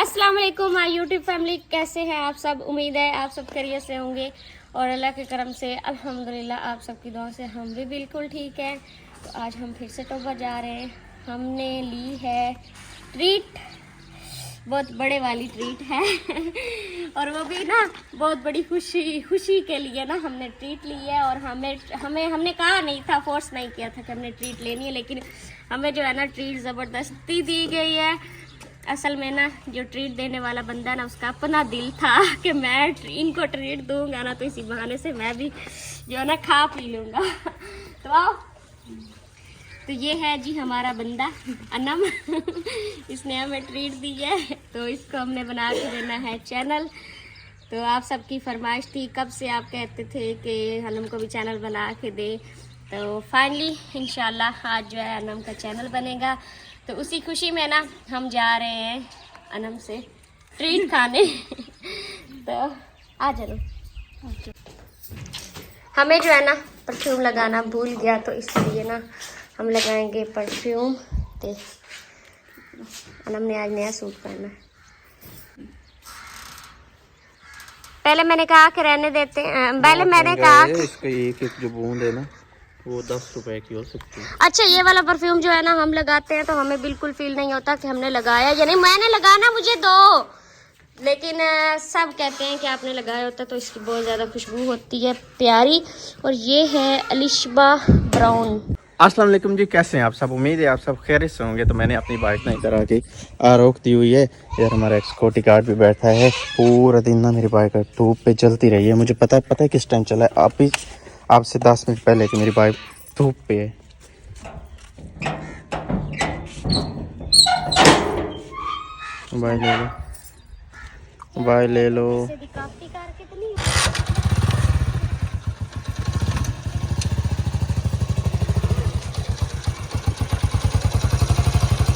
अस्सलाम वालेकुम my YouTube family, कैसे हैं आप सब। उम्मीद है आप सब खैरियत से होंगे और अल्लाह के करम से अल्हम्दुलिल्लाह आप सबकी दुआ से हम भी बिल्कुल ठीक हैं। तो आज हम फिर से टोबा जा रहे हैं। हमने ली है ट्रीट, बहुत बड़े वाली ट्रीट है और वो भी ना बहुत बड़ी खुशी के लिए ना हमने ट्रीट ली है। और हमने कहा नहीं था, फोर्स नहीं किया था कि हमने ट्रीट लेनी है, लेकिन हमें जो है ना ट्रीट ज़बरदस्ती दी गई है। असल में ना जो ट्रीट देने वाला बंदा ना उसका अपना दिल था कि मैं इनको ट्रीट दूंगा ना, तो इसी बहाने से मैं भी जो है ना खा पी लूँगा। तो आओ, तो ये है जी हमारा बंदा अनम इसने हमें ट्रीट दी है, तो इसको हमने बना के देना है चैनल। तो आप सबकी फरमाइश थी, कब से आप कहते थे कि अनम को भी चैनल बना के दे। तो फाइनली इंशाल्लाह आज जो है अनम का चैनल बनेगा। तो उसी खुशी में ना हम जा रहे हैं अनम से ट्रीट खाने तो आ जाओ। हमें जो है ना परफ्यूम लगाना भूल गया, तो इसलिए ना हम लगाएंगे परफ्यूम। तो अनम ने आज नया सूट पहना है। पहले मैंने कहा कि रहने देते हैं, पहले मैंने कहा इसका एक जो बूंद है ना वो 10 रुपए की हो सकती है। अच्छा, ये वाला परफ्यूम जो है ना हम लगाते हैं तो हमें बिल्कुल फील नहीं होता कि हमने लगाया, यानी मैंने लगाना मुझे दो, लेकिन सब कहते हैं कि आपने लगाया होता तो इसकी बहुत ज़्यादा खुशबू होती है प्यारी। और ये है अलिशबा ब्राउन। अस्सलाम वालेकुम जी, कैसे हैं आप सब। उम्मीद है आप सब खैरियत से होंगे। तो मैंने अपनी बाइक नहीं करा के रोक दी हुई है। यार हमारा एक सिक्योरिटी गार्ड भी बैठा है। पूरा दिन ना मेरी बाइक धूप पे चलती रही है। मुझे पता है किस टाइम चला है, आपसे 10 मिनट पहले कि मेरी बाइक धूप पे है। बाइक ले लो, बाइक ले लो।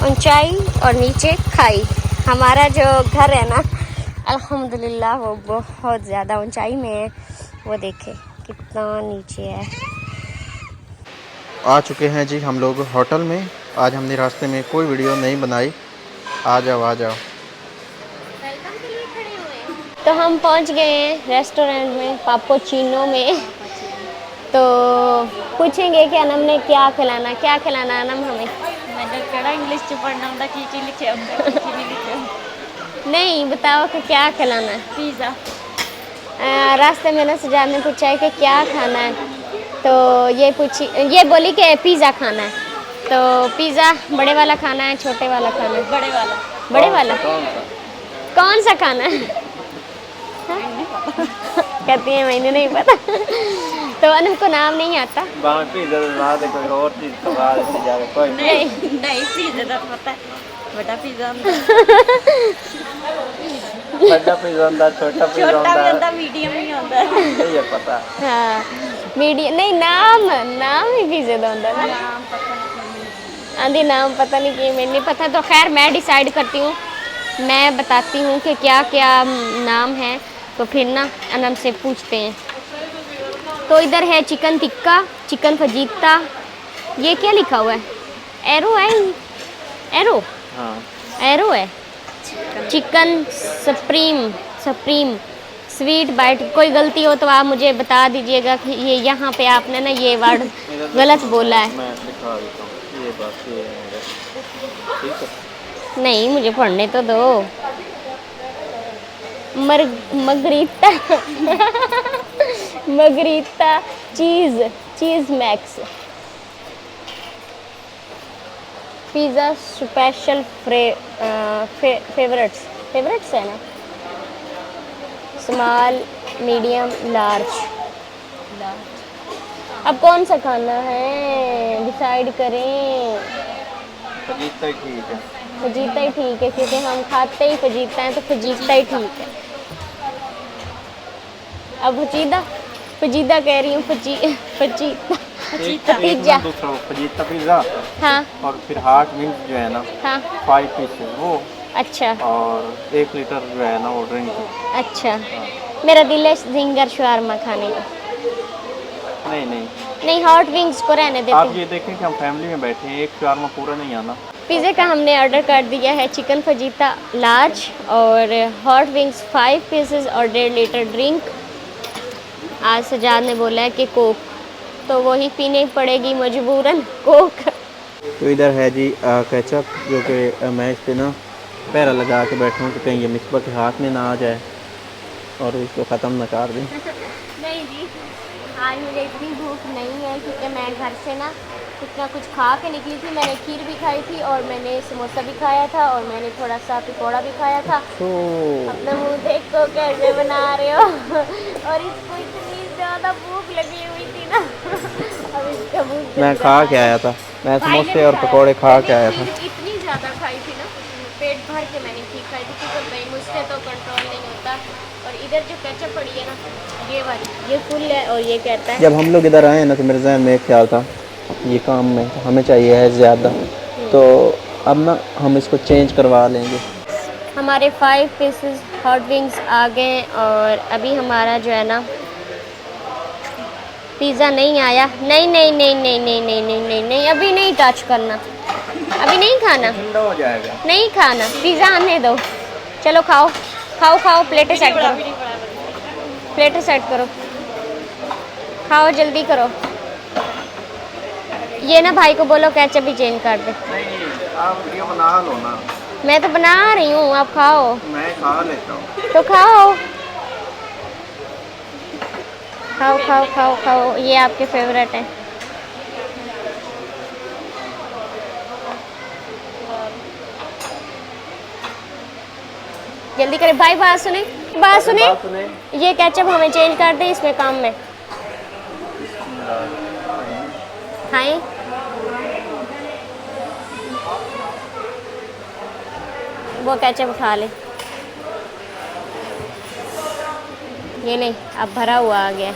ऊंचाई और नीचे खाई। हमारा जो घर है ना अल्हम्दुलिल्लाह वो बहुत ज़्यादा ऊंचाई में है। वो देखे कितना नीचे है। आ चुके हैं जी हम लोग होटल में। आज हमने रास्ते में कोई वीडियो नहीं बनाई। आ जाओ आ जाओ। तो हम पहुंच गए हैं रेस्टोरेंट में, पापोचीनो में। तो पूछेंगे कि अनम ने क्या खिलाना अनम हमें। इंग्लिश च पढ़ना की लिखे नहीं, बताओ कि क्या खिलाना है। पिज़्ज़ा। रास्ते में ना सजाद ने पूछा है कि क्या खाना है, तो ये बोली कि पिज़्ज़ा खाना है। तो पिज़्ज़ा बड़े वाला खाना है, छोटे वाला खाना है? बड़े वाला कौन सा खाना है? कहती है मैंने नहीं पता तो अनम को नाम नहीं आता। नहीं पिज़्ज़ा तो पता है, बड़ा पिज़्ज़ा छोटा छोटा मीडियम ही होता है, ये पता। हाँ मीडियम नहीं, नाम ही पिज़्ज़ा का होता है ना। आंधी नाम पता नहीं कि मैंने नहीं पता। तो खैर मैं डिसाइड करती हूँ, मैं बताती हूँ कि क्या क्या नाम है, तो फिर ना अनम से पूछते हैं। तो इधर है चिकन टिक्का, चिकन फजीता। ये क्या लिखा हुआ है? एरो है, एरो। हाँ। एरो है। Chicken supreme sweet bite. कोई गलती हो तो आप मुझे बता दीजिएगा कि ये यहाँ पे आपने ना ये वर्ड गलत बोला है। मैं लिखा देता हूँ, ये बात ये है। ठीक है? नहीं, मुझे पढ़ने तो दो। मगरीता मगरीता चीज़ मैक्स पिज़्ज़ा स्पेशल फेवरेट्स है ना, स्मॉल मीडियम लार्ज। अब कौन सा खाना है डिसाइड करें। फजीता ही ठीक है। फजीता ही ठीक है, क्योंकि हम खाते ही फजीता हैं, तो फजीता ही ठीक है। अब फजीदा कह रही हूँ, फजीता पिज़्ज़ा। Fajita pizza. हाँ। और फिर हार्ट विंग्स जो है ना, हाँ 5 पीसेस वो। अच्छा। और 1 लीटर जो है ना वो ड्रिंक। अच्छा। मेरा दिल है जिंगर शवारमा खाने का। नहीं हॉट विंग्स को रहने देते। आप ये देखें कि हम फैमिली में बैठे हैं, एक शवारमा पूरा नहीं आना। पिज़्ज़े का हमने ऑर्डर कर दिया है चिकन फजीता लार्ज और हॉट विंग्स 5 पीसेस और 1.5 लीटर ड्रिंक। आज सजाद ने बोला है कि कोक, तो वही पीनी पड़ेगी मजबूरन, कोक। तो इधर है जी केचप, जो कि मैं इस पर ना पैरा लगा के बैठा हूँ कि कहीं ये मिसबा के हाथ में ना आ जाए और उसको ख़त्म ना कर दें। नहीं जी, आज मुझे इतनी भूख नहीं है क्योंकि मैं घर से ना कुछ ना कुछ खा के निकली थी। मैंने खीर भी खाई थी और मैंने समोसा भी खाया था और मैंने थोड़ा सा पकौड़ा भी खाया था। तो अपना मुंह देखो कैसे बना रहे हो और इसको इतनी ज़्यादा भूख लगी हुई थी ना अब इसका भूख मैं खा के आया था, मैं समोसे और पकौड़े खा के आया था। इतनी ज़्यादा खाई थी ना, पेट भर के मैंने खीर खाई थी क्योंकि भाई मुझसे तो कंट्रोल नहीं होता। और इधर जो केचप पड़ी है ना, ये वाली, ये फुल है और ये कहता है। जब हम लोग इधर आए ना तो मेरे जहन में एक ख्याल था, ये काम में हमें चाहिए है ज़्यादा, तो अब ना हम इसको चेंज करवा लेंगे। हमारे 5 पीसेस हॉट विंग्स आ गए और अभी हमारा जो है ना पिज़्ज़ा नहीं आया। नहीं नहीं नहीं नहीं नहीं नहीं नहीं नहीं नहीं, अभी नहीं टच करना, अभी नहीं खाना, ठंडा हो जाएगा। नहीं खाना, पिज़्ज़ा आने दो। चलो खाओ खाओ खाओ, प्लेटें सेट करो, प्लेटें सेट करो, खाओ जल्दी करो। ये ना भाई को बोलो केचप भी चेंज कर दे। नहीं, आप वीडियो बना लो ना। मैं तो बना रही हूँ, आप खाओ। मैं खा लेता हूँ। तो खाओ खाओ खाओ खाओ खाओ, ये आपके फेवरेट है। जल्दी करें भाई, बात सुने, बात सुने। ये केचप हमें चेंज कर दे इसमें काम में। खाएं, वो केचप खा ले। ये नहीं, अब भरा हुआ आ गया,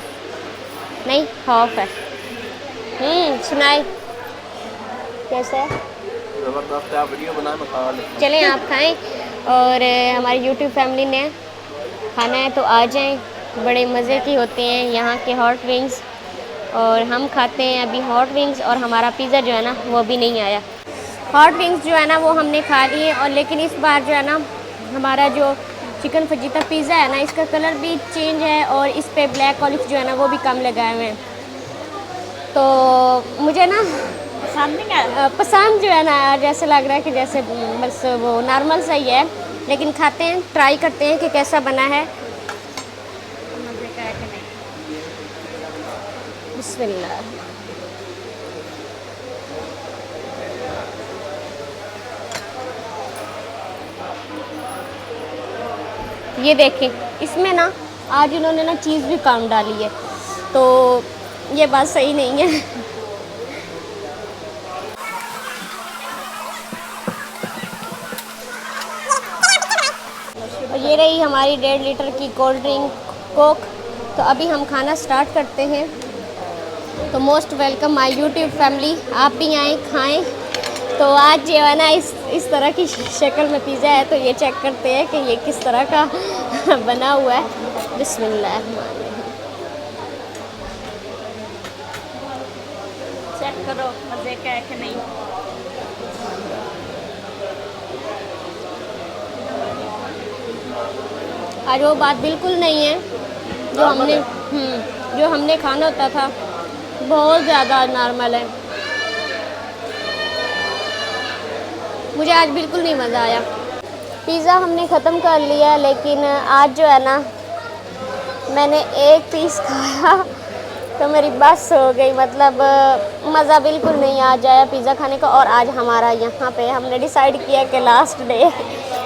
नहीं खौफ है। सुनाई कैसे है? ज़बरदस्त है, आप वीडियो बना मैं खा लेता हूँ। चलें आप खाएं और हमारी यूट्यूब फैमिली ने खाना है तो आ जाएं। बड़े मज़े की होते हैं यहाँ के हॉट विंग्स और हम खाते हैं अभी हॉट विंग्स और हमारा पिज़्ज़ा जो है ना वो अभी नहीं आया। हॉट विंग्स जो है ना वो हमने खा लिए और लेकिन इस बार जो है ना हमारा जो चिकन फजीता पिज़्ज़ा है ना इसका कलर भी चेंज है और इस पे ब्लैक ऑलिव जो है ना वो भी कम लगाए हुए हैं। तो मुझे ना पसंद जो है ना जैसे लग रहा है कि जैसे बस वो नॉर्मल सा ही है, लेकिन खाते हैं, ट्राई करते हैं कि कैसा बना है। बिस्मिल्लाह। ये देखें, इसमें ना आज इन्होंने ना चीज़ भी कम डाली है, तो ये बात सही नहीं है। और ये रही हमारी 1.5 लीटर की कोल्ड ड्रिंक कोक। तो अभी हम खाना स्टार्ट करते हैं। तो most welcome my YouTube family, आप भी आएँ खाएँ। तो आज जो है ना इस तरह की शक्ल में पिज़्ज़ा है, तो ये चेक करते हैं कि ये किस तरह का बना हुआ है। बिस्मिल्लाह, चेक करो मज़े का है कि नहीं। आज वो बात बिल्कुल नहीं है जो हमने खाना होता था, बहुत ज़्यादा नॉर्मल है। मुझे आज बिल्कुल नहीं मज़ा आया। पिज़्ज़ा हमने ख़त्म कर लिया, लेकिन आज जो है ना मैंने एक पीस खाया तो मेरी बस हो गई, मतलब मज़ा बिल्कुल नहीं आज आया पिज़्ज़ा खाने का। और आज हमारा यहाँ पे हमने डिसाइड किया कि लास्ट डे,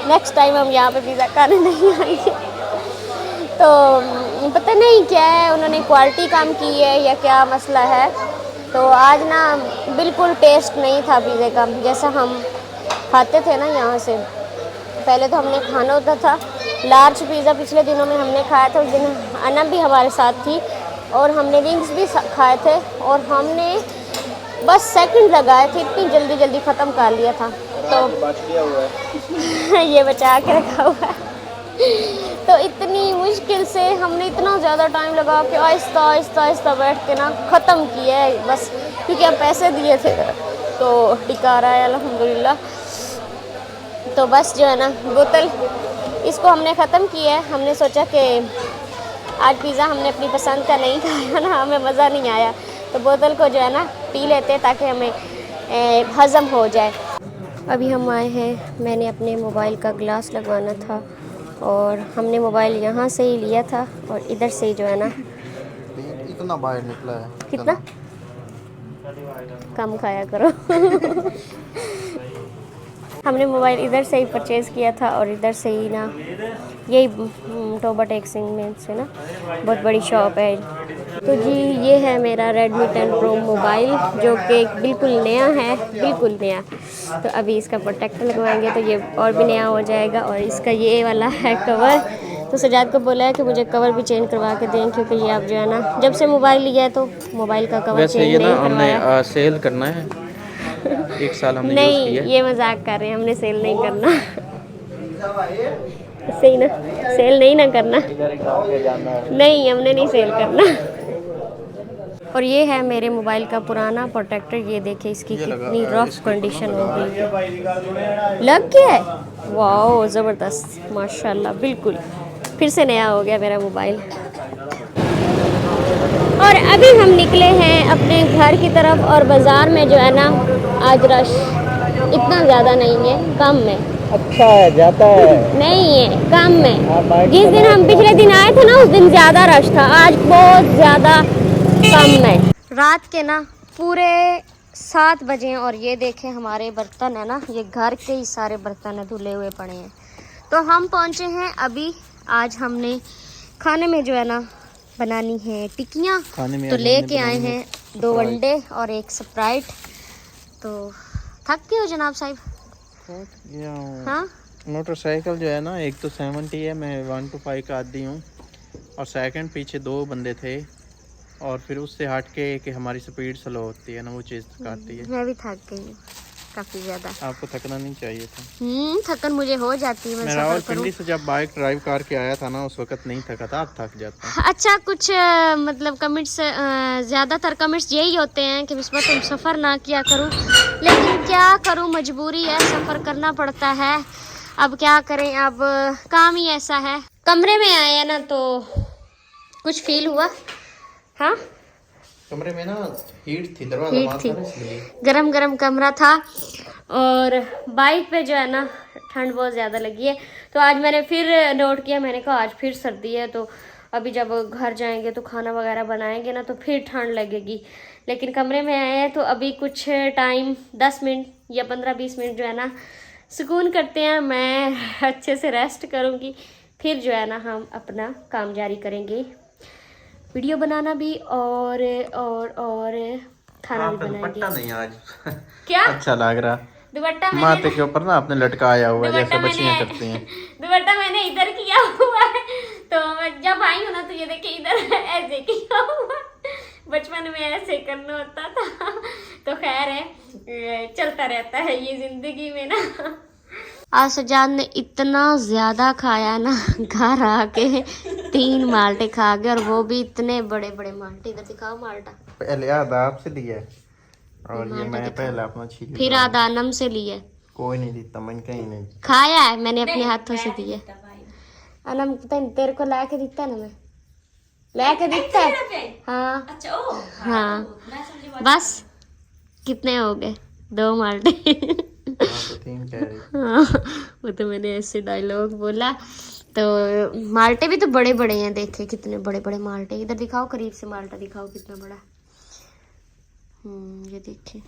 नेक्स्ट टाइम हम यहाँ पे पिज़्ज़ा खाने नहीं आएंगे। तो पता नहीं क्या है, उन्होंने क्वालिटी कम की है या क्या मसला है। तो आज ना बिल्कुल टेस्ट नहीं था पिज़्ज़े का जैसा हम खाते थे ना यहाँ से। पहले तो हमने खाना होता था लार्ज पिज़्ज़ा, पिछले दिनों में हमने खाया था, उस दिन अना भी हमारे साथ थी और हमने विंग्स भी खाए थे और हमने बस सेकंड लगाए थे, इतनी जल्दी जल्दी ख़त्म कर लिया था। तो बच गया हुआ है। ये बचा के रखा हुआ है। तो इतनी मुश्किल से हमने इतना ज़्यादा टाइम लगा के आहिस्ता आहिस्ता आहिस्ता बैठ के ना ख़त्म किया है बस, क्योंकि हम पैसे दिए थे तो टिका रहा है अल्हम्दुलिल्लाह। तो बस जो है ना बोतल इसको हमने ख़त्म किया है। हमने सोचा कि आज पिज़्ज़ा हमने अपनी पसंद का नहीं खाया ना, हमें मज़ा नहीं आया, तो बोतल को जो है ना पी लेते हैं ताकि हमें हज़म हो जाए। अभी हम आए हैं, मैंने अपने मोबाइल का ग्लास लगवाना था और हमने मोबाइल यहाँ से ही लिया था और इधर से ही जो है ना इतना बाहर निकला है। कितना कम खाया करो हमने मोबाइल इधर से ही परचेज़ किया था और इधर से ही ना, यही टोबा टेक्सिंग में से ना बहुत बड़ी शॉप है। तो जी ये है मेरा Redmi 10 Pro मोबाइल जो कि बिल्कुल नया है, बिल्कुल नया। तो अभी इसका प्रोटेक्टर लगवाएंगे तो ये और भी नया हो जाएगा। और इसका ये वाला है कवर, तो सजाद को बोला है कि मुझे कवर भी चेंज करवा के दें, क्योंकि ये आप जो है ना जब से मोबाइल लिया है तो मोबाइल का कवर वैसे चेंज ये नहीं ना करवाया। हमने सेल करना है, 1 साल हमने यूज़ नहीं किया है। ये मजाक कर रहे हैं, हमने सेल नहीं करना सही ना, सेल नहीं ना करना, नहीं हमने नहीं सेल करना। और ये है मेरे मोबाइल का पुराना प्रोटेक्टर, ये देखे इसकी कितनी रफ कंडीशन हो गई। लग गया है, वाह ज़बरदस्त माशाल्लाह, बिल्कुल फिर से नया हो गया मेरा मोबाइल। और अभी हम निकले हैं अपने घर की तरफ और बाज़ार में जो है ना आज रश इतना ज़्यादा नहीं है, कम है। अच्छा है, जाता है। नहीं है, कम है। जिस दिन हम पिछले दिन आए थे ना उस दिन ज़्यादा रश था, आज बहुत ज़्यादा कम है। रात के ना पूरे 7 बजे और ये देखें हमारे बर्तन है ना, ये घर के ही सारे बर्तन है धुले हुए पड़े हैं। तो हम पहुँचे हैं अभी, आज हमने खाने में जो है ना बनानी है टिक्कियाँ, तो लेके आए हैं 2 अंडे और 1 स्प्राइट। तो थक गए हो जनाब साहब? हाँ मोटरसाइकिल जो है ना, एक तो 70 है, मैं 1 to 5 का आदी हूँ, और सेकंड पीछे 2 बंदे थे, और फिर उससे हट के कि हमारी स्पीड स्लो होती है ना, वो चीज़ थकाती है। मैं भी थक गई हूँ काफ़ी ज़्यादा। आपको थकना नहीं चाहिए था। थकन मुझे हो जाती है, मैं सफर रावलपिंडी से जब बाइक ड्राइव करके आया था ना, उस वक्त नहीं थका था, अब थक जाता है। अच्छा कुछ मतलब कमेंट्स, ज़्यादातर कमेंट्स यही होते हैं कि बिस्मा तुम सफ़र ना किया करूँ, लेकिन क्या करूँ, मजबूरी है, सफ़र करना पड़ता है। अब क्या करें, अब काम ही ऐसा है। कमरे में आए हैं ना तो कुछ फील हुआ? हाँ कमरे में ना हीट थी, दरवाजा हीट बंद थी, था ना, इसलिए गरम गरम कमरा था। और बाइक पे जो है ना ठंड बहुत ज़्यादा लगी है, तो आज मैंने फिर नोट किया, मैंने कहा आज फिर सर्दी है, तो अभी जब घर जाएंगे तो खाना वगैरह बनाएंगे ना तो फिर ठंड लगेगी। लेकिन कमरे में आए हैं तो अभी कुछ टाइम 10 मिनट या 15-20 मिनट जो है ना सुकून करते हैं, मैं अच्छे से रेस्ट करूँगी, फिर जो है ना हम अपना काम जारी करेंगे, वीडियो बनाना भी और खाना भी बनाएंगे। दुपट्टा नहीं आज क्या अच्छा लग रहा, दुपट्टा माथे के ऊपर ना आपने लटकाया हुआ है, जैसे बच्चियां करती हैं। दुपट्टा मैंने इधर किया हुआ है, तो जब आई हूँ ना तो ये देखिए इधर ऐसे किया हुआ, बचपन में ऐसे करना होता था। तो खैर है, चलता रहता है ये जिंदगी में ना। आज सजाद ने इतना ज्यादा खाया ना, घर आके 3 माल्टे खा गए, और वो भी इतने बड़े बड़े माल्टे। इधर दिखाओ माल्टा, पहले आधा आपसे लिया है और ये मैं पहले अपना छील, फिर आधा अनम से लिए, कोई नहीं देता, मैं कहीं नहीं खाया है मैंने अपने हाथों से दिए। अनम तेरे को ला के दिता ना, मैं ला के दिता है। हाँ हाँ बस कितने हो गए, 2 माल्टे। तो 3 कह रही। हाँ वो तो मैंने ऐसे डायलॉग बोला। तो माल्टे भी तो बड़े बड़े हैं, देखे कितने बड़े बड़े माल्टे। इधर दिखाओ, करीब से माल्टा दिखाओ कितना बड़ा। ये देखिए,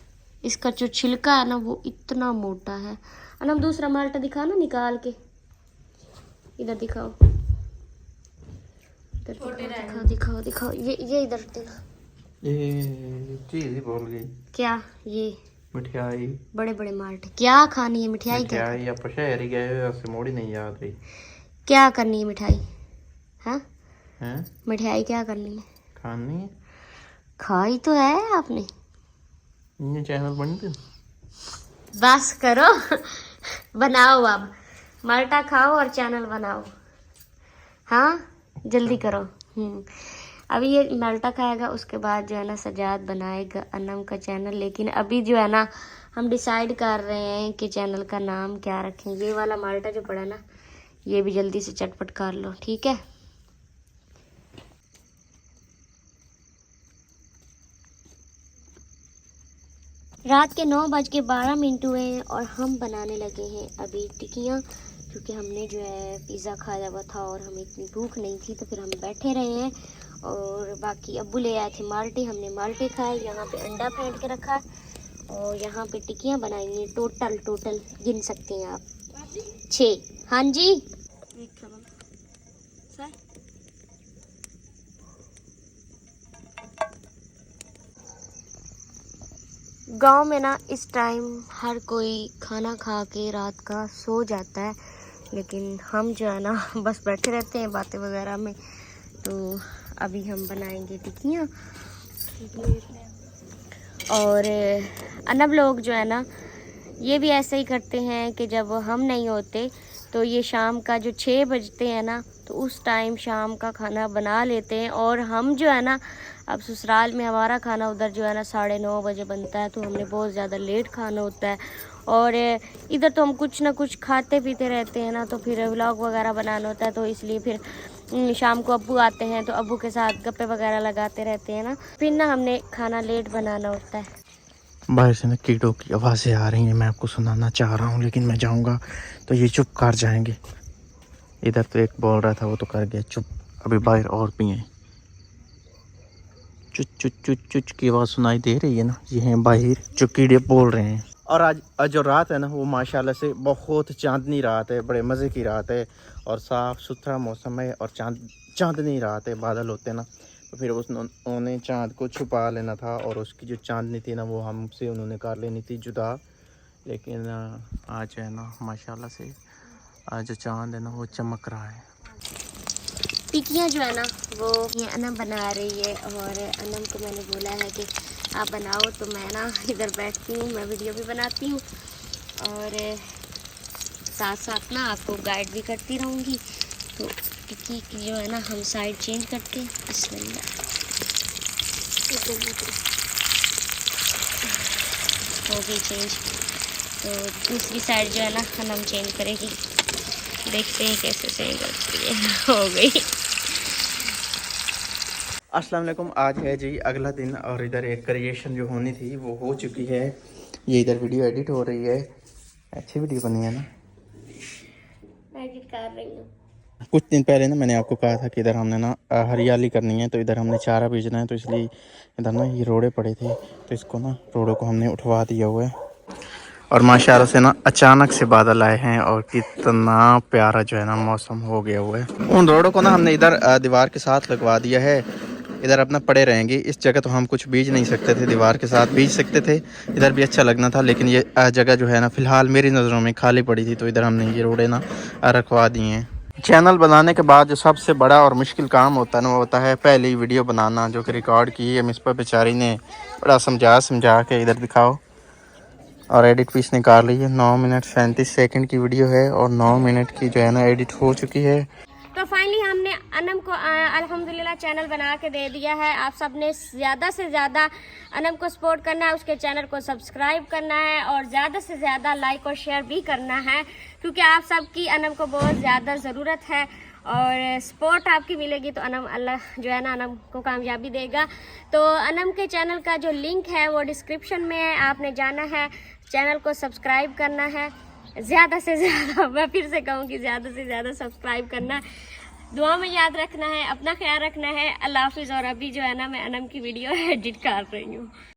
इसका जो छिलका है ना वो इतना मोटा है। और हम दूसरा माल्टा दिखा ना निकाल के, इधर दिखाओ, इधर दिखाओ दिखाओ दिखाओ, ये इधर देना। ये चीज ही बोल गई क्या? ये मिठाई, बड़े बड़े माल्टे क्या खानी है? मिठाई क्या? मिठाई या पशहरी गए वैसे मोड़ी नहीं याद रही। क्या करनी है मिठाई? हाँ हैं मिठाई क्या करनी है? खानी है, खाई तो है आपने। ये चैनल बन दे, बस करो बनाओ, अब माल्टा खाओ और चैनल बनाओ। हाँ जल्दी करो। अभी ये माल्टा खाएगा, उसके बाद जो है ना सजाद बनाएगा अनम का चैनल। लेकिन अभी जो है ना हम डिसाइड कर रहे हैं कि चैनल का नाम क्या रखें। ये वाला माल्टा जो पड़ा ना, ये भी जल्दी से चटपट कर लो, ठीक है। रात के 9:12 हुए हैं और हम बनाने लगे हैं अभी टिक्कियाँ, क्योंकि हमने जो है पिज़्ज़ा खाया हुआ था और हमें इतनी भूख नहीं थी, तो फिर हम बैठे रहे हैं। और बाकी अब्बू ले आए थे माल्टे, हमने माल्टे खाए। यहाँ पे अंडा फेंट के रखा है और यहाँ पे टिक्कियाँ बनाएंगे। टोटल गिन सकते हैं आप 6। हाँ जी, गांव में ना इस टाइम हर कोई खाना खा के रात का सो जाता है, लेकिन हम जो है ना बस बैठे रहते हैं बातें वगैरह में। तो अभी हम बनाएंगे टिक्कियाँ। और अनब लोग जो है ना, ये भी ऐसे ही करते हैं कि जब हम नहीं होते तो ये शाम का जो 6 बजते हैं ना, तो उस टाइम शाम का खाना बना लेते हैं। और हम जो है ना, अब ससुराल में हमारा खाना उधर जो है ना 9:30 बजे बनता है, तो हमने बहुत ज़्यादा लेट खाना होता है। और इधर तो हम कुछ ना कुछ खाते पीते रहते हैं ना, तो फिर व्लॉग वगैरह बनाना होता है, तो इसलिए फिर शाम को अब्बू आते हैं तो अब्बू के साथ गप्पे वगैरह लगाते रहते हैं ना, फिर ना हमने खाना लेट बनाना होता है। बाहर से ना कीटों की आवाज़ें आ रही हैं, मैं आपको सुनाना चाह रहा हूँ, लेकिन मैं जाऊँगा तो ये चुप कर जाएंगे। इधर तो एक बोल रहा था, वो तो कर गया चुप। अभी बाहर और भी हैं, चुच चुच चुच चुच की आवाज़ सुनाई दे रही है ना, ये हैं बाहर जो कीड़े बोल रहे हैं। और आज जो रात है ना, वो माशाल्लाह से बहुत चांदनी रात है, बड़े मज़े की रात है और साफ़ सुथरा मौसम है और चांदनी रात है, बादल होते हैं ना, तो फिर उन्होंने चाँद को छुपा लेना था और उसकी जो चांदनी थी ना, वो हमसे उन्होंने कर लेनी थी जुदा। लेकिन आज है ना माशाल्लाह से आज जो चाँद है ना, वो चमक रहा है। टिक्कियाँ जो है ना, वो ये अनम बना रही है और अनम को मैंने बोला है कि आप बनाओ, तो मैं ना इधर बैठती हूँ, मैं वीडियो भी बनाती हूँ और साथ साथ ना आपको गाइड भी करती रहूँगी। तो टिक्की की जो है ना, हम साइड चेंज करके बिस्मिल्लाह हो गई चेंज। तो दूसरी साइड जो है ना अनम चेंज करेगी, देखते हैं कैसे चेंज होती है। हो गई। अस्सलाम वालेकुम। आज है जी अगला दिन और इधर एक क्रिएशन जो होनी थी वो हो चुकी है। ये इधर वीडियो एडिट हो रही है, अच्छी वीडियो बनी है ना, एडिट कर रही हूँ। कुछ दिन पहले ना मैंने आपको कहा था कि इधर हमने ना हरियाली करनी है, तो इधर हमने चारा बीजना है, तो इसलिए इधर ना ये रोड़े पड़े थे, तो इसको ना रोड़ों को हमने उठवा दिया हुआ है। और माशाल्लाह से ना अचानक से बादल आए हैं और कितना प्यारा जो है ना मौसम हो गया हुआ है। उन रोड़ों को ना हमने इधर दीवार के साथ लगवा दिया है, इधर अपना पड़े रहेंगे। इस जगह तो हम कुछ बीज नहीं सकते थे, दीवार के साथ बीज सकते थे, इधर भी अच्छा लगना था, लेकिन ये जगह जो है ना फ़िलहाल मेरी नज़रों में खाली पड़ी थी, तो इधर हमने ये रोड़े ना रखवा दिए हैं। चैनल बनाने के बाद जो सबसे बड़ा और मुश्किल काम होता है ना, वो होता है पहली वीडियो बनाना, जो कि रिकॉर्ड की है मिसबा बेचारी ने बड़ा समझा के इधर दिखाओ, और एडिट भी इसने कर ली है। 9 मिनट 37 सेकंड की वीडियो है और 9 मिनट की जो है ना एडिट हो चुकी है। तो फाइनली हमने अनम को अल्हम्दुलिल्लाह चैनल बना के दे दिया है। आप सब ने ज़्यादा से ज़्यादा अनम को सपोर्ट करना है, उसके चैनल को सब्सक्राइब करना है और ज़्यादा से ज़्यादा लाइक और शेयर भी करना है, क्योंकि आप सबकी अनम को बहुत ज़्यादा ज़रूरत है और सपोर्ट आपकी मिलेगी तो अनम अल्लाह जो है ना अनम को कामयाबी देगा। तो अनम के चैनल का जो लिंक है वो डिस्क्रिप्शन में है, आपने जाना है, चैनल को सब्सक्राइब करना है। ज़्यादा से ज़्यादा, मैं फिर से कहूँगी, ज़्यादा से ज़्यादा सब्सक्राइब करना, दुआ में याद रखना है, अपना ख्याल रखना है। अल्लाह हाफिज़। और अभी जो है ना मैं अनम की वीडियो एडिट कर रही हूँ।